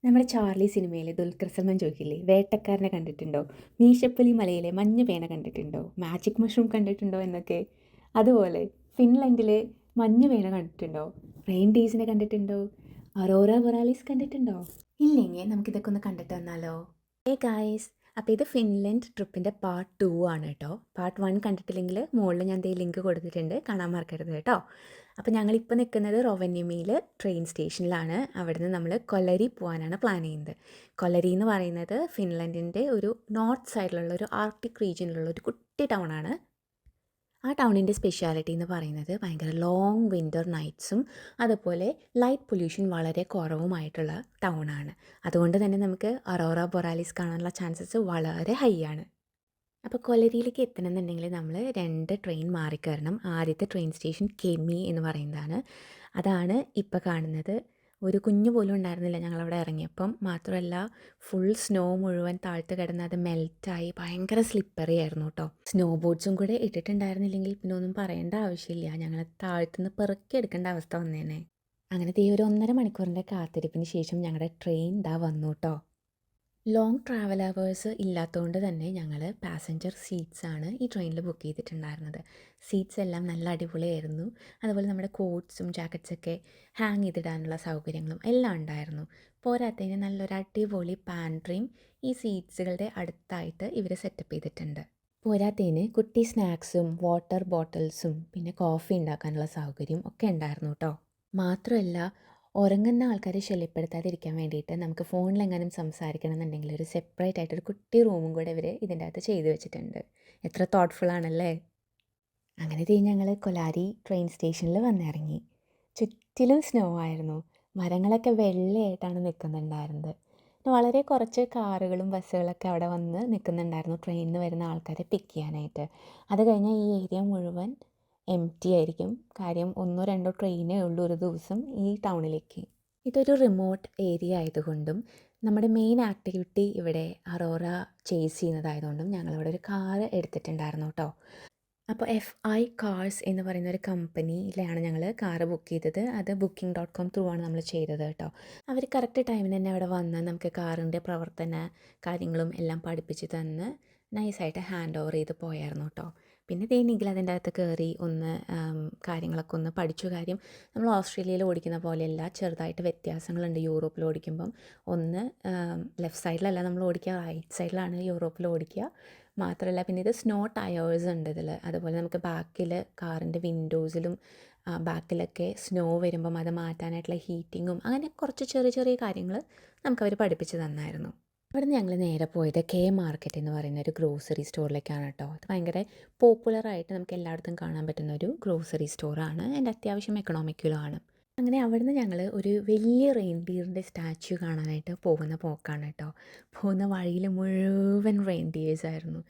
നമ്മുടെ ചാർലി സിനിമയിലെ ദുൽഖർ സൽമാൻ ചോദിക്കില്ലേ, വേട്ടക്കാരനെ കണ്ടിട്ടുണ്ടോ, മീശപ്പുലി മലയിലെ മഞ്ഞ പേന കണ്ടിട്ടുണ്ടോ, മാജിക് മഷ്റൂം കണ്ടിട്ടുണ്ടോ എന്നൊക്കെ. അതുപോലെ ഫിൻലൻഡിലെ മഞ്ഞ പേന കണ്ടിട്ടുണ്ടോ, റെയിൻഡീസിനെ കണ്ടിട്ടുണ്ടോ, അറോറ ബൊറാലിസ് കണ്ടിട്ടുണ്ടോ? ഇല്ലെങ്കിൽ നമുക്കിതൊക്കെ ഒന്ന് കണ്ടിട്ട് വന്നാലോ. ഹേ ഗായ്സ്, അപ്പോൾ ഇത് ഫിൻലൻഡ് ട്രിപ്പിൻ്റെ പാർട്ട് 2 ആണ് കേട്ടോ. പാർട്ട് 1 കണ്ടിട്ടില്ലെങ്കിൽ മുകളിൽ ഞാൻ ദേ ലിങ്ക് കൊടുത്തിട്ടുണ്ട്, കാണാൻ മറക്കരുത് കേട്ടോ. അപ്പോൾ ഞങ്ങളിപ്പോൾ നിൽക്കുന്നത് റൊവന്യൂമിയിൽ ട്രെയിൻ സ്റ്റേഷനിലാണ്. അവിടുന്ന് നമ്മൾ കൊല്ലരി പോകാനാണ് പ്ലാൻ ചെയ്യുന്നത്. കൊല്ലരി എന്ന് പറയുന്നത് ഫിൻലൻഡിൻ്റെ ഒരു നോർത്ത് സൈഡിലുള്ള ഒരു ആർട്ടിക് റീജിയനിലുള്ള ഒരു കുട്ടി ടൗൺ ആണ്. ആ ടൗണിൻ്റെ സ്പെഷ്യാലിറ്റി എന്ന് പറയുന്നത് ഭയങ്കര ലോങ് വിൻ്റർ നൈറ്റ്സും അതുപോലെ ലൈറ്റ് പൊല്യൂഷൻ വളരെ കുറവുമായിട്ടുള്ള ടൗണാണ്. അതുകൊണ്ട് തന്നെ നമുക്ക് അറോറ ബൊറാലിസ് കാണാനുള്ള ചാൻസസ് വളരെ ഹൈ ആണ്. അപ്പോൾ കൊലരിയിലേക്ക് എത്തണമെന്നുണ്ടെങ്കിൽ നമ്മൾ 2 ട്രെയിൻ മാറിക്കയറണം. ആദ്യത്തെ ട്രെയിൻ സ്റ്റേഷൻ കെമി എന്ന് പറയുന്നതാണ്. അതാണ് ഇപ്പോൾ കാണുന്നത്. ഒരു കുഞ്ഞു പോലും ഉണ്ടായിരുന്നില്ല ഞങ്ങളവിടെ ഇറങ്ങിയപ്പം. മാത്രമല്ല ഫുൾ സ്നോ മുഴുവൻ താഴ്ത്ത് കിടന്ന് അത് മെൽറ്റായി ഭയങ്കര സ്ലിപ്പറി ആയിരുന്നു കേട്ടോ. സ്നോ ബോട്ട്സും കൂടെ ഇട്ടിട്ടുണ്ടായിരുന്നില്ലെങ്കിൽ പിന്നെ ഒന്നും പറയേണ്ട ആവശ്യമില്ല, ഞങ്ങൾ താഴ്ത്തുനിന്ന് പെറുക്കിയെടുക്കേണ്ട അവസ്ഥ വന്നേനെ. അങ്ങനത്തെ ഈ ഒരു 1.5 മണിക്കൂറിൻ്റെ കാത്തിരിപ്പിന് ശേഷം ഞങ്ങളുടെ ട്രെയിൻ ഇതാ വന്നു കേട്ടോ. ലോങ് ട്രാവൽ അവേഴ്സ് ഇല്ലാത്തതുകൊണ്ട് തന്നെ ഞങ്ങൾ പാസഞ്ചർ സീറ്റ്സാണ് ഈ ട്രെയിനിൽ ബുക്ക് ചെയ്തിട്ടുണ്ടായിരുന്നത്. സീറ്റ്സ് എല്ലാം നല്ല അടിപൊളിയായിരുന്നു. അതുപോലെ നമ്മുടെ കോട്ട്സും ജാക്കറ്റ്സൊക്കെ ഹാങ് ചെയ്തിടാനുള്ള സൗകര്യങ്ങളും എല്ലാം ഉണ്ടായിരുന്നു. പോരാത്തതിന് നല്ലൊരു അടിപൊളി പാൻട്രിയും ഈ സീറ്റ്സുകളുടെ അടുത്തായിട്ട് ഇവർ സെറ്റപ്പ് ചെയ്തിട്ടുണ്ട്. പോരാത്തതിന് കുട്ടി സ്നാക്സും വാട്ടർ ബോട്ടിൽസും പിന്നെ കോഫി ഉണ്ടാക്കാനുള്ള സൗകര്യം ഒക്കെ ഉണ്ടായിരുന്നു കേട്ടോ. മാത്രമല്ല, ഉറങ്ങുന്ന ആൾക്കാരെ ശല്യപ്പെടുത്താതിരിക്കാൻ വേണ്ടിയിട്ട് നമുക്ക് ഫോണിലെങ്ങാനും സംസാരിക്കണം എന്നുണ്ടെങ്കിൽ ഒരു സെപ്പറേറ്റ് ആയിട്ടൊരു കുട്ടി റൂമും കൂടെ ഇവർ ഇതിൻ്റെ അകത്ത് ചെയ്തു വെച്ചിട്ടുണ്ട്. എത്ര തോട്ട്ഫുൾ ആണല്ലേ. അങ്ങനെ ഞങ്ങൾ കൊലാരി ട്രെയിൻ സ്റ്റേഷനിൽ വന്നിറങ്ങി. ചുറ്റിലും സ്നോ ആയിരുന്നു. മരങ്ങളൊക്കെ വെള്ളയായിട്ടാണ് നിൽക്കുന്നുണ്ടായിരുന്നത്. വളരെ കുറച്ച് കാറുകളും ബസ്സുകളൊക്കെ അവിടെ വന്ന് നിൽക്കുന്നുണ്ടായിരുന്നു ട്രെയിനിൽ നിന്ന് വരുന്ന ആൾക്കാരെ പിക്ക് ചെയ്യാനായിട്ട്. അത് കഴിഞ്ഞാൽ ഈ ഏരിയ മുഴുവൻ എംപ്റ്റി ആയിരിക്കും. കാര്യം 1-2 ട്രെയിനേ ഉള്ളൂ ഒരു ദിവസം ഈ ടൗണിലേക്ക്. ഇതൊരു റിമോട്ട് ഏരിയ ആയതുകൊണ്ടും നമ്മുടെ മെയിൻ ആക്ടിവിറ്റി ഇവിടെ അറോറ ചേസ് ചെയ്യുന്നതായതുകൊണ്ടും ഞങ്ങളിവിടെ ഒരു കാറ് എടുത്തിട്ടുണ്ടായിരുന്നു കേട്ടോ. അപ്പോൾ FI കാർസ് എന്ന് പറയുന്ന ഒരു കമ്പനിയിലാണ് ഞങ്ങൾ കാറ് ബുക്ക് ചെയ്തത്. അത് booking.com ത്രൂ ആണ് നമ്മൾ ചെയ്തത് കേട്ടോ. അവർ കറക്റ്റ് ടൈമിന് തന്നെ അവിടെ വന്ന് നമുക്ക് കാറിൻ്റെ പ്രവർത്തന കാര്യങ്ങളും എല്ലാം പഠിപ്പിച്ച് തന്ന് നൈസായിട്ട് ഹാൻഡ് ഓവർ ചെയ്ത് പോയായിരുന്നു കേട്ടോ. പിന്നെ നിഖിൽ അതിൻ്റെ അകത്ത് കയറി ഒന്ന് കാര്യങ്ങളൊക്കെ ഒന്ന് പഠിച്ചു. കാര്യം നമ്മൾ ഓസ്ട്രേലിയയിൽ ഓടിക്കുന്ന പോലെയല്ല, ചെറുതായിട്ട് വ്യത്യാസങ്ങളുണ്ട് യൂറോപ്പിൽ ഓടിക്കുമ്പം. ഒന്ന് ലെഫ്റ്റ് സൈഡിലല്ല നമ്മൾ ഓടിക്കുക, റൈറ്റ് സൈഡിലാണ് യൂറോപ്പിൽ ഓടിക്കുക. മാത്രമല്ല പിന്നെ ഇത് സ്നോ ടയേഴ്സ് ഉണ്ട് ഇതിൽ. അതുപോലെ നമുക്ക് ബാക്കിൽ കാറിൻ്റെ വിൻഡോസിലും ബാക്കിലൊക്കെ സ്നോ വരുമ്പം അത് മാറ്റാനായിട്ടുള്ള ഹീറ്റിങ്ങും അങ്ങനെ കുറച്ച് ചെറിയ ചെറിയ കാര്യങ്ങൾ നമുക്കവർ പഠിപ്പിച്ച് തന്നായിരുന്നു. അവിടുന്ന് ഞങ്ങൾ നേരെ പോയത് കെ മാർക്കറ്റ് എന്ന് പറയുന്ന ഒരു ഗ്രോസറി സ്റ്റോറിലേക്കാണ് കേട്ടോ. അത് ഭയങ്കര പോപ്പുലറായിട്ട് നമുക്ക് എല്ലായിടത്തും കാണാൻ പറ്റുന്ന ഒരു ഗ്രോസറി സ്റ്റോറാണ്. അതിൻ്റെ അത്യാവശ്യം എക്കണോമിക്കലും ആണ്. അങ്ങനെ അവിടുന്ന് ഞങ്ങൾ ഒരു വലിയ റെയിൻഡിയറിൻ്റെ സ്റ്റാച്യു കാണാനായിട്ട് പോകുന്ന പോക്കാണ് കേട്ടോ. പോകുന്ന വഴിയിൽ മുഴുവൻ റെയിൻഡിയേഴ്സ് ആയിരുന്നു.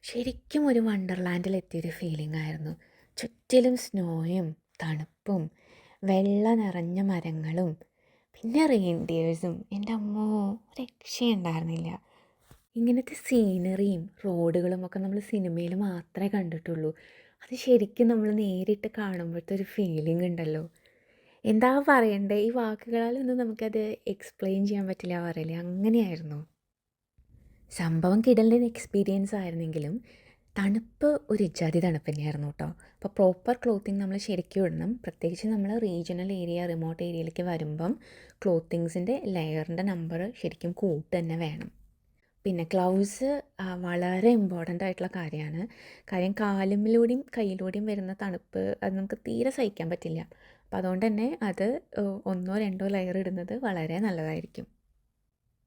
ശരിക്കും ഒരു വണ്ടർലാൻഡിൽ എത്തിയൊരു ഫീലിംഗ് ആയിരുന്നു. ചുറ്റിലും സ്നോയും തണുപ്പും വെള്ള നിറഞ്ഞ മരങ്ങളും പിന്നെ റെയിൻഡിയേഴ്സും. എൻ്റെ അമ്മോ, രക്ഷയുണ്ടായിരുന്നില്ല. ഇങ്ങനത്തെ സീനറിയും റോഡുകളും ഒക്കെ നമ്മൾ സിനിമയിൽ മാത്രമേ കണ്ടിട്ടുള്ളൂ. അത് ശരിക്കും നമ്മൾ നേരിട്ട് കാണുമ്പോഴത്തെ ഒരു ഫീലിംഗ് ഉണ്ടല്ലോ, എന്താ പറയണ്ടേ, ഈ വാക്കുകളാലൊന്നും നമുക്കത് എക്സ്പ്ലെയിൻ ചെയ്യാൻ പറ്റില്ല പറയില്ലേ, അങ്ങനെയായിരുന്നു സംഭവം. കിടലിൻ്റെ എക്സ്പീരിയൻസ് ആയിരുന്നെങ്കിലും തണുപ്പ് ഒരു ഇജാതി തണുപ്പ് തന്നെയായിരുന്നു കേട്ടോ. അപ്പോൾ പ്രോപ്പർ ക്ലോത്തിങ് നമ്മൾ ശരിക്കും ഇടണം. പ്രത്യേകിച്ച് നമ്മൾ റീജിയണൽ ഏരിയ റിമോട്ട് ഏരിയയിലേക്ക് വരുമ്പം ക്ലോത്തിങ്സിൻ്റെ ലെയറിൻ്റെ നമ്പർ ശരിക്കും കൂട്ട് തന്നെ വേണം. പിന്നെ ഗ്ലൗസ് വളരെ ഇമ്പോർട്ടൻ്റ് ആയിട്ടുള്ള കാര്യമാണ്. കാര്യം കാലുമ്മിലൂടെയും കയ്യിലൂടെയും വരുന്ന തണുപ്പ് അത് നമുക്ക് തീരെ സഹിക്കാൻ പറ്റില്ല. അപ്പോൾ അതുകൊണ്ട് തന്നെ അത് 1-2 ലെയർ ഇടുന്നത് വളരെ നല്ലതായിരിക്കും.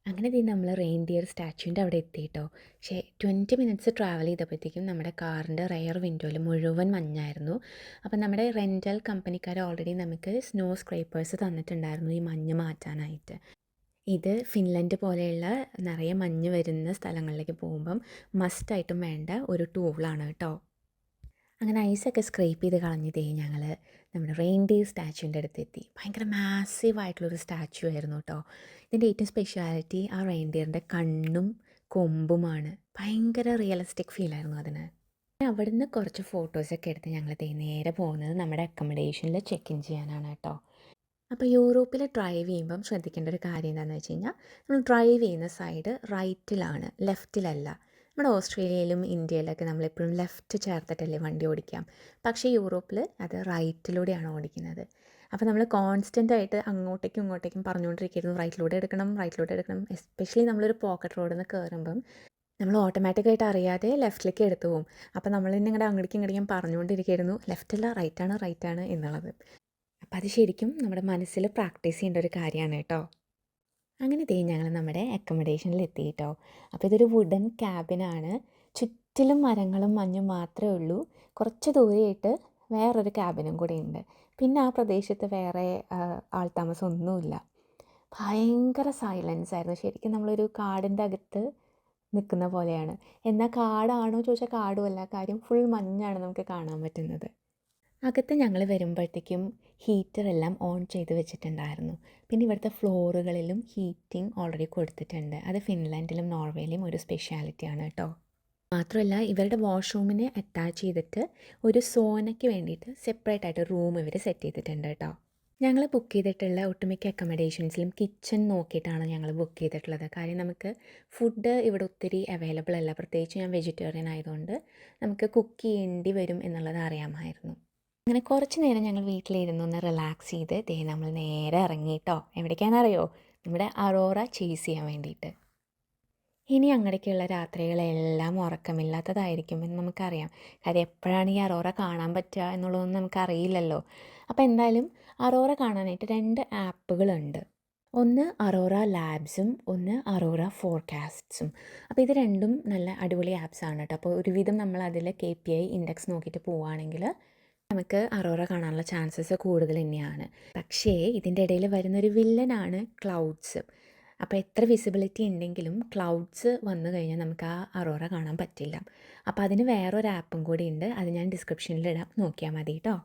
അങ്ങനെ നമ്മൾ റെയിൻഡിയർ സ്റ്റാച്യുവിൻ്റെ അവിടെ എത്തിയിട്ടോ. പക്ഷേ 20 മിനിറ്റ്സ് ട്രാവൽ ചെയ്തപ്പോഴത്തേക്കും നമ്മുടെ കാറിൻ്റെ റെയർ വിൻഡോയിൽ മുഴുവൻ മഞ്ഞായിരുന്നു. അപ്പം നമ്മുടെ റെൻ്റൽ കമ്പനിക്കാർ ഓൾറെഡി നമുക്ക് സ്നോ സ്ക്രേപ്പേഴ്സ് തന്നിട്ടുണ്ടായിരുന്നു ഈ മഞ്ഞ് മാറ്റാനായിട്ട്. ഇത് ഫിൻലൻഡ് പോലെയുള്ള നിറയെ മഞ്ഞ് വരുന്ന സ്ഥലങ്ങളിലേക്ക് പോകുമ്പം മസ്റ്റായിട്ടും വേണ്ട ഒരു ടൂളാണ് കേട്ടോ. അങ്ങനെ ഐസൊക്കെ സ്ക്രേപ്പ് ചെയ്ത് കളഞ്ഞതേ ഞങ്ങൾ നമ്മുടെ റെയിൻഡിയർ സ്റ്റാച്യുവിൻ്റെ അടുത്തെത്തി. ഭയങ്കര മാസീവായിട്ടുള്ളൊരു സ്റ്റാച്യു ആയിരുന്നു കേട്ടോ. ഇതിൻ്റെ ഏറ്റവും സ്പെഷ്യാലിറ്റി ആ റെയിൻഡിയറിൻ്റെ കണ്ണും കൊമ്പുമാണ്. ഭയങ്കര റിയലിസ്റ്റിക് ഫീലായിരുന്നു അതിന്. അവിടുന്ന് കുറച്ച് ഫോട്ടോസൊക്കെ എടുത്ത് ഞങ്ങൾ നേരെ പോകുന്നത് നമ്മുടെ അക്കോമഡേഷനിൽ ചെക്ക് ഇൻ ചെയ്യാനാണ് കേട്ടോ. അപ്പോൾ യൂറോപ്പിൽ ഡ്രൈവ് ചെയ്യുമ്പം ശ്രദ്ധിക്കേണ്ട ഒരു കാര്യം എന്താണെന്ന് വെച്ച് കഴിഞ്ഞാൽ നമ്മൾ ഡ്രൈവ് ചെയ്യുന്ന സൈഡ് റൈറ്റിലാണ്, ലെഫ്റ്റിലല്ല. നമ്മുടെ ഓസ്ട്രേലിയയിലും ഇന്ത്യയിലൊക്കെ നമ്മളെപ്പോഴും ലെഫ്റ്റ് ചേർത്തിട്ടല്ലേ വണ്ടി ഓടിക്കാം. പക്ഷേ യൂറോപ്പിൽ അത് റൈറ്റിലൂടെയാണ് ഓടിക്കുന്നത്. അപ്പോൾ നമ്മൾ കോൺസ്റ്റൻ്റ് ആയിട്ട് അങ്ങോട്ടേക്കും ഇങ്ങോട്ടേക്കും പറഞ്ഞുകൊണ്ടിരിക്കുന്നു, റൈറ്റിലൂടെ എടുക്കണം, റൈറ്റിലൂടെ എടുക്കണം. എസ്പെഷ്യലി നമ്മളൊരു പോക്കറ്റ് റോഡിൽ നിന്ന് കയറുമ്പം നമ്മൾ ഓട്ടോമാറ്റിക്കായിട്ട് അറിയാതെ ലെഫ്റ്റിലേക്ക് എടുത്തു പോകും. അപ്പോൾ നമ്മൾ തന്നെ ഇങ്ങോട്ട് അങ്ങോട്ടേക്കും ഇങ്ങോട്ടേക്കും പറഞ്ഞുകൊണ്ടിരിക്കുകയായിരുന്നു, ലെഫ്റ്റല്ല റൈറ്റാണ് റൈറ്റാണ് എന്നുള്ളത്. അപ്പം അത് ശരിക്കും നമ്മുടെ മനസ്സിൽ പ്രാക്ടീസ് ചെയ്യേണ്ട ഒരു കാര്യമാണ് കേട്ടോ. അങ്ങനെ ഞങ്ങൾ നമ്മുടെ അക്കോമഡേഷനിൽ എത്തി കേട്ടോ. അപ്പോൾ ഇതൊരു വുഡൻ ക്യാബിനാണ്. ചുറ്റിലും മരങ്ങളും മഞ്ഞും മാത്രമേ ഉള്ളൂ. കുറച്ച് ദൂരെയായിട്ട് വേറൊരു ക്യാബിനും കൂടി ഉണ്ട്. പിന്നെ ആ പ്രദേശത്ത് വേറെ ആൾതാമസം ഒന്നുമില്ല. ഭയങ്കര സൈലൻസ് ആയിരുന്നു. ശരിക്കും നമ്മളൊരു കാടിൻ്റെ അകത്ത് നിൽക്കുന്ന പോലെയാണ്. എന്നാൽ കാടാണോ ചോദിച്ചാൽ കാടുമല്ല. കാര്യം ഫുൾ മഞ്ഞാണ് നമുക്ക് കാണാൻ പറ്റുന്നത്. അകത്ത് ഞങ്ങൾ വരുമ്പോഴത്തേക്കും ഹീറ്ററെല്ലാം ഓൺ ചെയ്ത് വെച്ചിട്ടുണ്ടായിരുന്നു. പിന്നെ ഇവിടുത്തെ ഫ്ലോറുകളിലും ഹീറ്റിംഗ് ഓൾറെഡി കൊടുത്തിട്ടുണ്ട്. അത് ഫിൻലാൻഡിലും നോർവേയിലും ഒരു സ്പെഷ്യാലിറ്റിയാണ് കേട്ടോ. മാത്രമല്ല ഇവരുടെ വാഷ്റൂമിനെ അറ്റാച്ച് ചെയ്തിട്ട് ഒരു സോനയ്ക്ക് വേണ്ടിയിട്ട് സെപ്പറേറ്റ് ആയിട്ട് റൂം ഇവർ സെറ്റ് ചെയ്തിട്ടുണ്ട് കേട്ടോ. ഞങ്ങൾ ബുക്ക് ചെയ്തിട്ടുള്ള ഒട്ടുമിക്ക അക്കോമഡേഷൻസിലും കിച്ചൺ നോക്കിയിട്ടാണ് ഞങ്ങൾ ബുക്ക് ചെയ്തിട്ടുള്ളത്. കാര്യം നമുക്ക് ഫുഡ് ഇവിടെ ഒത്തിരി അവൈലബിൾ അല്ല. പ്രത്യേകിച്ച് ഞാൻ വെജിറ്റേറിയൻ ആയതുകൊണ്ട് നമുക്ക് കുക്ക് ചെയ്യേണ്ടി വരും എന്നുള്ളത് അറിയാമായിരുന്നു. അങ്ങനെ കുറച്ച് നേരം ഞങ്ങൾ വീട്ടിലിരുന്ന് ഒന്ന് റിലാക്സ് ചെയ്ത് നമ്മൾ നേരെ ഇറങ്ങിയിട്ടോ. എവിടേക്കാണെന്നറിയോ? നമ്മുടെ അറോറ ചേസ് ചെയ്യാൻ വേണ്ടിയിട്ട്. ഇനി അങ്ങടേക്കുള്ള രാത്രികളെല്ലാം ഉറക്കമില്ലാത്തതായിരിക്കുമെന്ന് നമുക്കറിയാം. കാര്യം എപ്പോഴാണ് ഈ അറോറ കാണാൻ പറ്റുക എന്നുള്ളതൊന്നും നമുക്കറിയില്ലല്ലോ. അപ്പോൾ എന്തായാലും അറോറ കാണാനായിട്ട് 2 ആപ്പുകളുണ്ട്. ഒന്ന് അറോറ ലാബ്സും ഒന്ന് അറോറ ഫോർകാസ്റ്റ്സും. അപ്പോൾ ഇത് രണ്ടും നല്ല അടിപൊളി ആപ്സാണ് കേട്ടോ. അപ്പോൾ ഒരുവിധം നമ്മൾ അതിൽ KPI ഇൻഡെക്സ് നോക്കിയിട്ട് പോവുകയാണെങ്കിൽ നമുക്ക് അറോറ കാണാനുള്ള ചാൻസസ് കൂടുതൽ തന്നെയാണ്. പക്ഷേ ഇതിൻ്റെ ഇടയിൽ വരുന്നൊരു വില്ലനാണ് ക്ലൗഡ്സ്. അപ്പോൾ എത്ര വിസിബിലിറ്റി ഉണ്ടെങ്കിലും ക്ലൗഡ്സ് വന്നു കഴിഞ്ഞാൽ നമുക്ക് ആ അറോറ കാണാൻ പറ്റില്ല. അപ്പോൾ അതിന് വേറൊരു ആപ്പും കൂടി ഉണ്ട്. അത് ഞാൻ ഡിസ്ക്രിപ്ഷനിൽ ഇടാം, നോക്കിയാൽ മതി കേട്ടോ.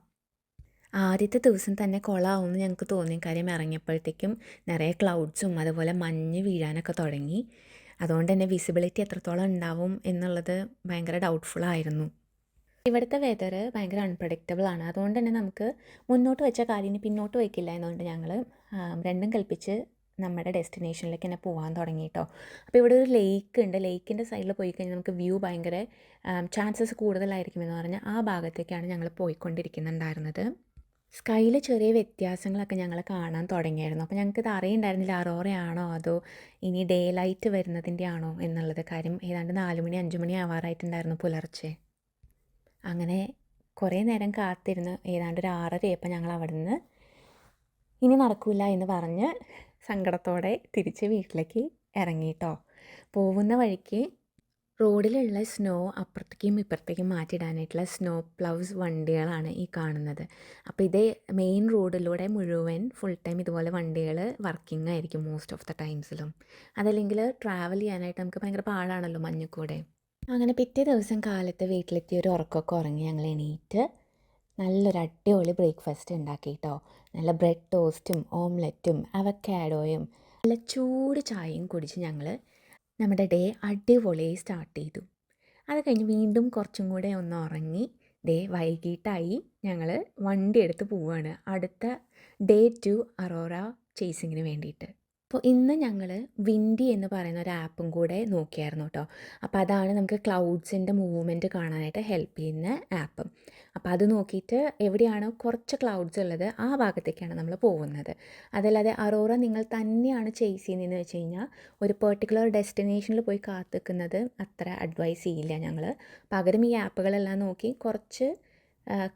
ആദ്യത്തെ ദിവസം തന്നെ കൊളാവുമെന്ന് ഞങ്ങൾക്ക് തോന്നി. കാര്യം ഇറങ്ങിയപ്പോഴത്തേക്കും നിറയെ ക്ലൗഡ്സും അതുപോലെ മഞ്ഞ് വീഴാനൊക്കെ തുടങ്ങി. അതുകൊണ്ട് തന്നെ വിസിബിലിറ്റി എത്രത്തോളം ഉണ്ടാവും എന്നുള്ളത് ഭയങ്കര ഡൗട്ട്ഫുള്ളായിരുന്നു. ഇവിടുത്തെ വെതർ ഭയങ്കര അൺപ്രഡിക്റ്റബിൾ ആണ്. അതുകൊണ്ട് തന്നെ നമുക്ക് മുന്നോട്ട് വെച്ച കാര്യം പിന്നോട്ട് വയ്ക്കില്ല എന്നുകൊണ്ട് ഞങ്ങൾ രണ്ടും കൽപ്പിച്ച് നമ്മുടെ ഡെസ്റ്റിനേഷനിലേക്ക് തന്നെ പോകാൻ തുടങ്ങി കേട്ടോ. അപ്പോൾ ഇവിടെ ഒരു ലേക്ക് ഉണ്ട്. ലേക്കിൻ്റെ സൈഡിൽ പോയി കഴിഞ്ഞാൽ നമുക്ക് വ്യൂ ഭയങ്കര ചാൻസസ് കൂടുതലായിരിക്കുമെന്ന് പറഞ്ഞാൽ ആ ഭാഗത്തേക്കാണ് ഞങ്ങൾ പോയിക്കൊണ്ടിരിക്കുന്നുണ്ടായിരുന്നത്. സ്കൈയിൽ ചെറിയ വ്യത്യാസങ്ങളൊക്കെ ഞങ്ങൾ കാണാൻ തുടങ്ങിയായിരുന്നു. അപ്പോൾ ഞങ്ങൾക്കിത് അറിയുണ്ടായിരുന്നില്ല അറോറയാണോ അതോ ഇനി ഡേ ലൈറ്റ് വരുന്നതിൻ്റെ ആണോ എന്നുള്ളത്. കാര്യം ഏതാണ്ട് 4 മണി 5 മണി ആവാറായിട്ടുണ്ടായിരുന്നു പുലർച്ചെ. അങ്ങനെ കുറേ നേരം കാത്തിരുന്ന് ഏതാണ്ട് ഒരു 6:30 ഞങ്ങൾ അവിടെ നിന്ന് ഇനി നടക്കില്ല എന്ന് പറഞ്ഞ് സങ്കടത്തോടെ തിരിച്ച് വീട്ടിലേക്ക് ഇറങ്ങിയിട്ടോ. പോകുന്ന വഴിക്ക് റോഡിലുള്ള സ്നോ അപ്പുറത്തേക്കും ഇപ്പുറത്തേക്കും മാറ്റിയിടാനായിട്ടുള്ള സ്നോ പ്ലൗസ് വണ്ടികളാണ് ഈ കാണുന്നത്. അപ്പോൾ ഇത് മെയിൻ റോഡിലൂടെ മുഴുവൻ ഫുൾ ടൈം ഇതുപോലെ വണ്ടികൾ വർക്കിംഗ് ആയിരിക്കും മോസ്റ്റ് ഓഫ് ദ ടൈംസിലും. അതല്ലെങ്കിൽ ട്രാവൽ ചെയ്യാനായിട്ട് നമുക്ക് ഭയങ്കര പാടാണല്ലോ മഞ്ഞക്കൂടെ. അങ്ങനെ പിറ്റേ ദിവസം കാലത്ത് വീട്ടിലെത്തി ഒരു ഉറക്കമൊക്കെ ഉറങ്ങി ഞങ്ങൾ എണീറ്റ് നല്ലൊരു അടിപൊളി ബ്രേക്ക്ഫാസ്റ്റ് ഉണ്ടാക്കി കേട്ടോ. നല്ല ബ്രെഡ് ടോസ്റ്റും ഓംലെറ്റും അവക്കാഡോയും നല്ല ചൂട് ചായയും കുടിച്ച് ഞങ്ങൾ നമ്മുടെ ഡേ അടിപൊളിയായി സ്റ്റാർട്ട് ചെയ്തു. അത് കഴിഞ്ഞ് വീണ്ടും കുറച്ചും കൂടെ ഒന്ന് ഉറങ്ങി വൈകിട്ടായി ഞങ്ങൾ വണ്ടി എടുത്ത് പോവുകയാണ് അടുത്ത ഡേ 2 അറോറ ചേസിങ്ങിന് വേണ്ടിയിട്ട്. അപ്പോൾ ഇന്ന് ഞങ്ങൾ വിൻഡി എന്ന് പറയുന്ന ഒരു ആപ്പും കൂടെ നോക്കിയായിരുന്നു കേട്ടോ. അപ്പോൾ അതാണ് നമുക്ക് ക്ലൗഡ്സിൻ്റെ മൂവ്മെൻറ്റ് കാണാനായിട്ട് ഹെൽപ്പ് ചെയ്യുന്ന ആപ്പ്. അപ്പോൾ അത് നോക്കിയിട്ട് എവിടെയാണോ കുറച്ച് ക്ലൗഡ്സ് ഉള്ളത് ആ ഭാഗത്തേക്കാണ് നമ്മൾ പോകുന്നത്. അതല്ലാതെ അറോറ നിങ്ങൾ തന്നെയാണ് ചേസ് ചെയ്യുന്നതെന്ന് വെച്ച് കഴിഞ്ഞാൽ ഒരു പെർട്ടിക്കുലർ ഡെസ്റ്റിനേഷനിൽ പോയി കാത്തിക്കുന്നത് അത്ര അഡ്വൈസ് ചെയ്യില്ല ഞങ്ങൾ. പകരം ഈ ആപ്പുകളെല്ലാം നോക്കി കുറച്ച്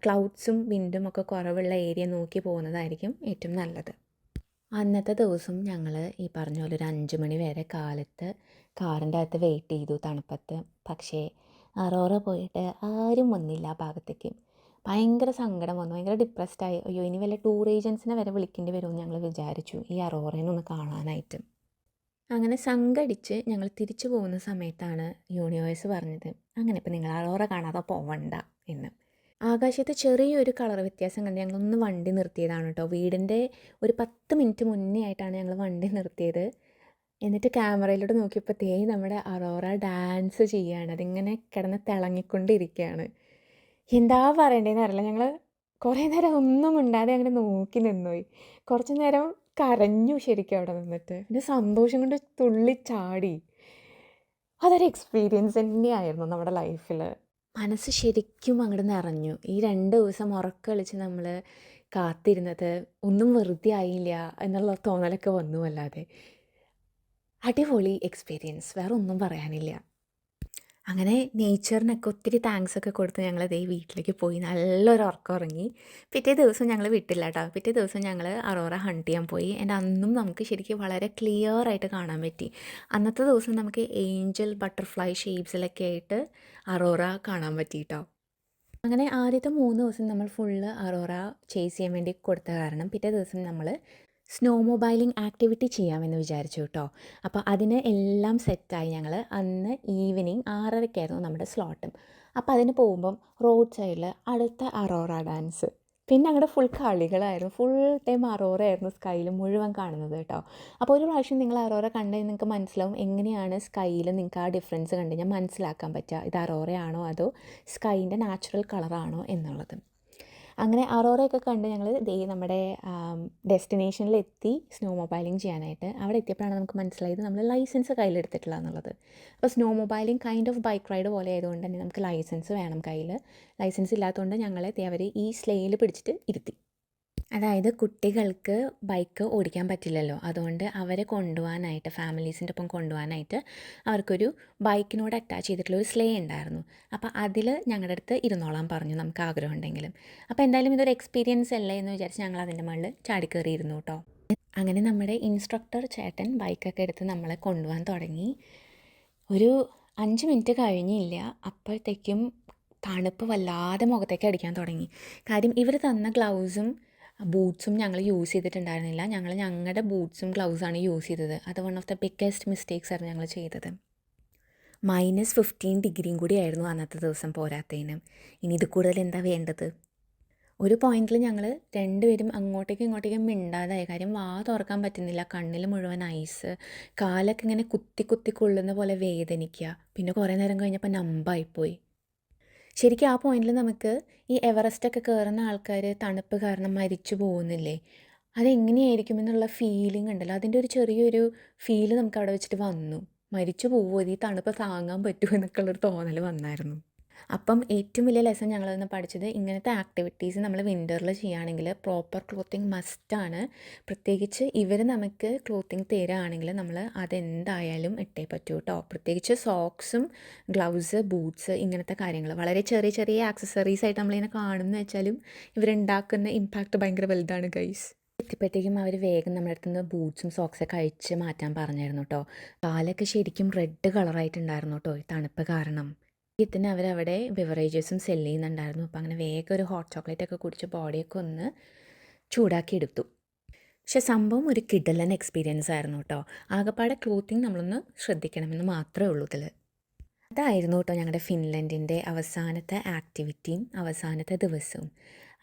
ക്ലൗഡ്സും വിൻഡും ഒക്കെ കുറവുള്ള ഏരിയ നോക്കി പോകുന്നതായിരിക്കും ഏറ്റവും നല്ലത്. അന്നത്തെ ദിവസം ഞങ്ങൾ ഈ പറഞ്ഞ പോലെ ഒരു 5 മണി വരെ കാലത്ത് കാറിൻ്റെ അകത്ത് വെയിറ്റ് ചെയ്തു തണുപ്പത്ത്. പക്ഷേ അറോറ പോയിട്ട് ആരും വന്നില്ല ആ ഭാഗത്തേക്ക്. ഭയങ്കര സങ്കടം വന്നു, ഭയങ്കര ഡിപ്രസ്ഡായി. അയ്യോ ഇനി വല്ല ടൂർ ഏജൻസിനെ വരെ വിളിക്കേണ്ടി വരുമെന്ന് ഞങ്ങൾ വിചാരിച്ചു ഈ അറോറേനെ ഒന്ന് കാണാനായിട്ട്. അങ്ങനെ സംഘടിച്ച് ഞങ്ങൾ തിരിച്ചു പോകുന്ന സമയത്താണ് യൂണിവേഴ്സ് പറഞ്ഞത്, അങ്ങനെ ഇപ്പം നിങ്ങൾ അറോറ കാണാതെ പോവണ്ട എന്ന്. ആകാശത്ത് ചെറിയൊരു കളർ വ്യത്യാസം കണ്ട് ഞങ്ങളൊന്ന് വണ്ടി നിർത്തിയതാണ് കേട്ടോ. വീടിൻ്റെ ഒരു 10 മിനിറ്റ് മുന്നേ ആയിട്ടാണ് ഞങ്ങൾ വണ്ടി നിർത്തിയത്. എന്നിട്ട് ക്യാമറയിലൂടെ നോക്കിയപ്പോൾ നമ്മുടെ അറോറ ഡാൻസ് ചെയ്യുകയാണ്. അതിങ്ങനെ കിടന്ന് തിളങ്ങിക്കൊണ്ടിരിക്കുകയാണ്. എന്താ പറയണ്ടേന്ന് അറിയില്ല. ഞങ്ങൾ കുറേ നേരം ഒന്നും മിണ്ടാതെ അങ്ങനെ നോക്കി നിന്നുപോയി. കുറച്ച് നേരം കരഞ്ഞു ശരിക്കും അവിടെ നിന്നിട്ട്. പിന്നെ സന്തോഷം കൊണ്ട് തുള്ളിച്ചാടി. അതൊരു എക്സ്പീരിയൻസ് തന്നെയായിരുന്നു നമ്മുടെ ലൈഫിൽ. മനസ്സ് ശരിക്കും അങ്ങോട്ട് നിറഞ്ഞു. ഈ 2 ദിവസം ഉറക്കമൊളിച്ച് നമ്മൾ കാത്തിരുന്നത് ഒന്നും വെറുതെ ആയില്ല എന്നുള്ള തോന്നലൊക്കെ വന്നു അല്ലാതെ. അടിപൊളി എക്സ്പീരിയൻസ്, വേറെ ഒന്നും പറയാനില്ല. അങ്ങനെ നേച്ചറിനൊക്കെ ഒത്തിരി താങ്ക്സ് ഒക്കെ കൊടുത്ത് ഞങ്ങൾ ദേ വീട്ടിലേക്ക് പോയി നല്ലൊരു ഉറക്കം ഉറങ്ങി. പിറ്റേ ദിവസം ഞങ്ങൾ വിട്ടില്ല കേട്ടോ. പിറ്റേ ദിവസം ഞങ്ങൾ അറോറ ഹണ്ട് ചെയ്യാൻ പോയി. ആൻഡ് അന്നും നമുക്ക് ശരിക്കും വളരെ ക്ലിയർ ആയിട്ട് കാണാൻ പറ്റി. അന്നത്തെ ദിവസം നമുക്ക് ഏഞ്ചൽ ബട്ടർഫ്ലൈ ഷേപ്സിലൊക്കെ ആയിട്ട് അറോറ കാണാൻ പറ്റി കേട്ടോ. അങ്ങനെ ആദ്യത്തെ 3 ദിവസം നമ്മൾ ഫുള്ള് അറോറ ചേസ് ചെയ്യാൻ വേണ്ടി കൊടുത്ത കാരണം പിറ്റേ ദിവസം നമ്മൾ സ്നോ മൊബൈലിംഗ് ആക്ടിവിറ്റി ചെയ്യാമെന്ന് വിചാരിച്ചു കേട്ടോ. അപ്പോൾ അതിന് എല്ലാം സെറ്റായി. ഞങ്ങൾ അന്ന് ഈവനിങ് 6:30-ക്കായിരുന്നു നമ്മുടെ സ്ലോട്ടും. അപ്പോൾ അതിന് പോകുമ്പം റോഡ് സൈഡിൽ അടുത്ത അറോറ ഡാൻസ്, പിന്നെ അങ്ങോട്ട് ഫുൾ കളികളായിരുന്നു. ഫുൾ ടൈം അറോറ ആയിരുന്നു സ്കൈയിൽ മുഴുവൻ കാണുന്നത് കേട്ടോ. അപ്പോൾ ഒരു പ്രാവശ്യം നിങ്ങൾ അറോറ കണ്ടു കഴിഞ്ഞാൽ നിങ്ങൾക്ക് മനസ്സിലാവും എങ്ങനെയാണ് സ്കൈയിൽ നിങ്ങൾക്ക് ആ ഡിഫറൻസ് കണ്ടു കഴിഞ്ഞാൽ മനസ്സിലാക്കാൻ പറ്റുക ഇത് അറോറയാണോ അതോ സ്കൈൻ്റെ നാച്ചുറൽ കളറാണോ എന്നുള്ളത്. അങ്ങനെ അറോറയൊക്കെ കണ്ട് ഞങ്ങൾ ദേ നമ്മുടെ ഡെസ്റ്റിനേഷനിലെത്തി സ്നോ മൊബൈലിംഗ് ചെയ്യാനായിട്ട്. അവിടെ എത്തിയപ്പോഴാണ് നമുക്ക് മനസ്സിലായത് നമ്മൾ ലൈസൻസ് കയ്യിലെടുത്തിട്ടില്ല എന്നുള്ളത്. അപ്പോൾ snowmobiling kind of bike ride പോലെ ആയതുകൊണ്ട് തന്നെ നമുക്ക് ലൈസൻസ് വേണം കയ്യിൽ. ലൈസൻസ് ഇല്ലാത്തതുകൊണ്ട് ഞങ്ങളെ അവർ ഈ സ്ലേയിൽ പിടിച്ചിട്ട് ഇരുത്തി. അതായത് കുട്ടികൾക്ക് ബൈക്ക് ഓടിക്കാൻ പറ്റില്ലല്ലോ, അതുകൊണ്ട് അവരെ കൊണ്ടുപോകാനായിട്ട് ഫാമിലീസിൻ്റെ ഒപ്പം കൊണ്ടുപോകാനായിട്ട് അവർക്കൊരു ബൈക്കിനോട് അറ്റാച്ച് ചെയ്തിട്ടുള്ള ഒരു സ്ലേ ഉണ്ടായിരുന്നു. അപ്പോൾ അതിൽ ഞങ്ങളുടെ അടുത്ത് ഇരുന്നോളാൻ പറഞ്ഞു നമുക്ക് ആഗ്രഹം ഉണ്ടെങ്കിലും. അപ്പോൾ എന്തായാലും ഇതൊരു എക്സ്പീരിയൻസ് അല്ലേ എന്ന് വിചാരിച്ച് ഞങ്ങൾ അതിൻ്റെ മുകളിൽ ചാടിക്കയറി ഇരുന്നു കേട്ടോ. അങ്ങനെ നമ്മുടെ ഇൻസ്ട്രക്ടർ ചേട്ടൻ ബൈക്കൊക്കെ എടുത്ത് നമ്മളെ കൊണ്ടുപോകാൻ തുടങ്ങി. ഒരു 5 മിനിറ്റ് കഴിഞ്ഞില്ല അപ്പോഴത്തേക്കും തണുപ്പ് വല്ലാതെ മുഖത്തേക്ക് അടിക്കാൻ തുടങ്ങി. കാര്യം ഇവർ തന്ന ഗ്ലൗസും ബൂട്ട്സും ഞങ്ങൾ യൂസ് ചെയ്തിട്ടുണ്ടായിരുന്നില്ല. ഞങ്ങളുടെ ബൂട്ട്സും ഗ്ലൗസാണ് യൂസ് ചെയ്തത്. അത് one of the biggest mistakes ആയിരുന്നു ഞങ്ങൾ ചെയ്തത്. -15 ഡിഗ്രിയും കൂടി ആയിരുന്നു അന്നത്തെ ദിവസം പോരാത്തതിന്. ഇനി ഇത് കൂടുതൽ എന്താ വേണ്ടത്? ഒരു പോയിന്റിൽ ഞങ്ങൾ രണ്ടുപേരും അങ്ങോട്ടേക്കും ഇങ്ങോട്ടേക്കും മിണ്ടാതായി. കാര്യം വാ തുറക്കാൻ പറ്റുന്നില്ല, കണ്ണിൽ മുഴുവൻ ഐസ്, കാലൊക്കെ ഇങ്ങനെ കുത്തി കുത്തി കൊള്ളുന്ന പോലെ വേദനിക്കുക. പിന്നെ കുറേ നേരം കഴിഞ്ഞപ്പോൾ നമ്പായിപ്പോയി. ശരിക്കും ആ പോയിന്റിൽ നമുക്ക് ഈ എവറസ്റ്റൊക്കെ കയറുന്ന ആൾക്കാർ തണുപ്പ് കാരണം മരിച്ചു പോകുന്നില്ലേ, അതെങ്ങനെയായിരിക്കും എന്നുള്ള ഫീലിംഗ് ഉണ്ടല്ലോ, അതിൻ്റെ ഒരു ചെറിയൊരു ഫീല് നമുക്ക് അവിടെ വെച്ചിട്ട് വന്നു. മരിച്ചു പോവുമോ, ഈ തണുപ്പ് താങ്ങാൻ പറ്റുമോ എന്നൊക്കെയുള്ളൊരു തോന്നൽ വന്നായിരുന്നു. അപ്പം ഏറ്റവും വലിയ ലെസൺ ഞങ്ങളിന്ന് പഠിച്ചത് ഇങ്ങനത്തെ ആക്ടിവിറ്റീസ് നമ്മൾ വിൻ്ററിൽ ചെയ്യുകയാണെങ്കിൽ പ്രോപ്പർ ക്ലോത്തിങ് മസ്റ്റാണ്. പ്രത്യേകിച്ച് ഇവർ നമുക്ക് ക്ലോത്തിങ് തരികയാണെങ്കിൽ നമ്മൾ അതെന്തായാലും ഇട്ടേ പറ്റൂ കേട്ടോ. പ്രത്യേകിച്ച് സോക്സും ഗ്ലൗസ് ബൂട്ട്സ് ഇങ്ങനത്തെ കാര്യങ്ങൾ വളരെ ചെറിയ ചെറിയ ആക്സസറീസ് ആയിട്ട് നമ്മളിങ്ങനെ കാണുമെന്ന് വെച്ചാലും ഇവരുണ്ടാക്കുന്ന ഇമ്പാക്റ്റ് ഭയങ്കര വലുതാണ് ഗൈസ്. എത്തിയപ്പോഴത്തേക്കും അവർ വേഗം നമ്മുടെ അടുത്ത് നിന്ന് ബൂട്ട്സും സോക്സൊക്കെ അഴിച്ച് മാറ്റാൻ പറഞ്ഞായിരുന്നു കേട്ടോ. കാലൊക്കെ ശരിക്കും റെഡ് കളറായിട്ടുണ്ടായിരുന്നു കേട്ടോ ഈ തണുപ്പ് കാരണം. ഇതിന് അവരവിടെ ബിവറേജസും സെല്ല് ചെയ്യുന്നുണ്ടായിരുന്നു. അപ്പോൾ അങ്ങനെ വേഗം ഒരു ഹോട്ട് ചോക്ലേറ്റൊക്കെ കുടിച്ച് ബോഡിയൊക്കെ ഒന്ന് ചൂടാക്കി എടുത്തു. പക്ഷെ സംഭവം ഒരു കിടിലൻ എക്സ്പീരിയൻസ് ആയിരുന്നു കേട്ടോ. ആകെപ്പാടെ ക്ലോത്തിങ് നമ്മളൊന്ന് ശ്രദ്ധിക്കണമെന്ന് മാത്രമേ ഉള്ളൂ ഇതിൽ. അതായിരുന്നു കേട്ടോ ഞങ്ങളുടെ ഫിൻലൻഡിൻ്റെ അവസാനത്തെ ആക്ടിവിറ്റിയും അവസാനത്തെ ദിവസവും.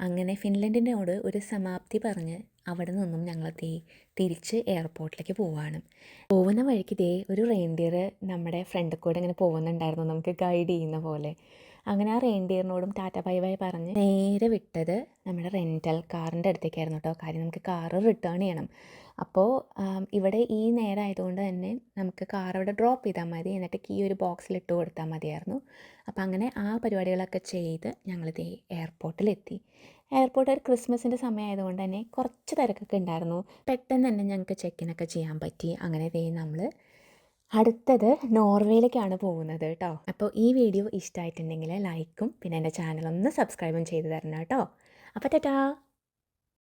അങ്ങനെ ഫിൻലൻഡിനോട് ഒരു സമാപ്തി പറഞ്ഞ് അവിടെ നിന്നും ഞങ്ങൾ തിരിച്ച് എയർപോർട്ടിലേക്ക് പോവുകയാണ്. പോകുന്ന വഴിക്ക് ഒരു റെയിൻഡിയർ നമ്മുടെ ഫ്രണ്ടിൽ കൂടെ ഇങ്ങനെ പോകുന്നുണ്ടായിരുന്നു, നമുക്ക് ഗൈഡ് ചെയ്യുന്ന പോലെ. അങ്ങനെ ആ റെയിൻഡിയറിനോടും ടാറ്റ ബൈ ബൈ പറഞ്ഞ് നേരെ വിട്ടത് നമ്മുടെ റെൻറ്റൽ കാറിൻ്റെ അടുത്തേക്കായിരുന്നു കേട്ടോ. കാര്യം നമുക്ക് കാറ് റിട്ടേൺ ചെയ്യണം. അപ്പോൾ ഇവിടെ ഈ നേരമായതുകൊണ്ട് തന്നെ നമുക്ക് കാർ അവിടെ ഡ്രോപ്പ് ചെയ്താൽ മതി, എന്നിട്ട് കീ ഒരു ബോക്സിലിട്ട് കൊടുത്താൽ മതിയായിരുന്നു. അപ്പോൾ അങ്ങനെ ആ പരിപാടികളൊക്കെ ചെയ്ത് ഞങ്ങൾ എയർപോർട്ടിലെത്തി. എയർപോർട്ട് ഒരു ക്രിസ്മസിൻ്റെ സമയമായതുകൊണ്ട് തന്നെ കുറച്ച് തിരക്കൊക്കെ ഉണ്ടായിരുന്നു. പെട്ടെന്ന് തന്നെ ഞങ്ങൾക്ക് ചെക്കിനൊക്കെ ചെയ്യാൻ പറ്റി. അങ്ങനെ നമ്മൾ അടുത്തത് നോർവേയിലേക്കാണ് പോകുന്നത് കേട്ടോ. അപ്പോൾ ഈ വീഡിയോ ഇഷ്ടമായിട്ടുണ്ടെങ്കിൽ ലൈക്കും പിന്നെ എൻ്റെ ചാനലൊന്ന് സബ്സ്ക്രൈബും ചെയ്ത് തരണം കേട്ടോ. അപ്പോൾ ടാറ്റാ.